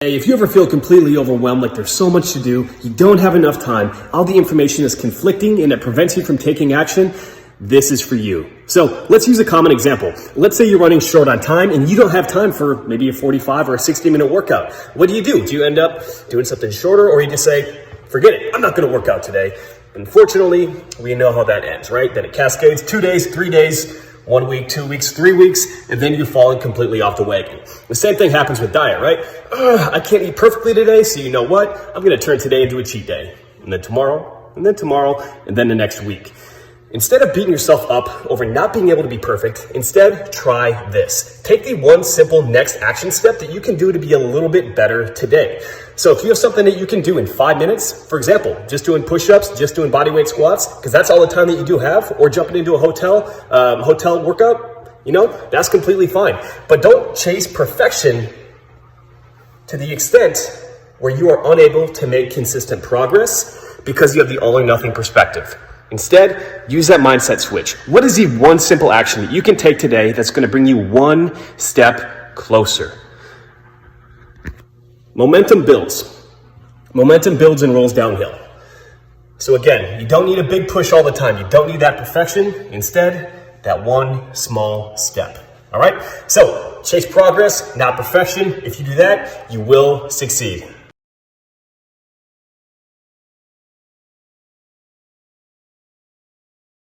Hey, if you ever feel completely overwhelmed, like there's so much to do, you don't have enough time, all the information is conflicting and it prevents you from taking action, this is for you. So let's use a common example. Let's say you're running short on time and you don't have time for maybe a 45 or a 60-minute workout. What do? Do you end up doing something shorter, or you just say, forget it, I'm not gonna work out today? Unfortunately, we know how that ends, right? Then it cascades 2 days, 3 days, 1 week, 2 weeks, 3 weeks, and then you're falling completely off the wagon. The same thing happens with diet, right? I can't eat perfectly today, so you know what? I'm gonna turn today into a cheat day. And then tomorrow, and then tomorrow, and then the next week. Instead of beating yourself up over not being able to be perfect, instead try this. Take the one simple next action step that you can do to be a little bit better today. So if you have something that you can do in 5 minutes, for example, just doing push-ups, just doing bodyweight squats, because that's all the time that you do have, or jumping into a hotel workout, that's completely fine. But don't chase perfection to the extent where you are unable to make consistent progress because you have the all or nothing perspective. Instead, use that mindset switch. What is the one simple action that you can take today that's going to bring you one step closer? Momentum builds. Momentum builds and rolls downhill. So again, you don't need a big push all the time. You don't need that perfection. Instead, that one small step. All right? So chase progress, not perfection. If you do that, you will succeed.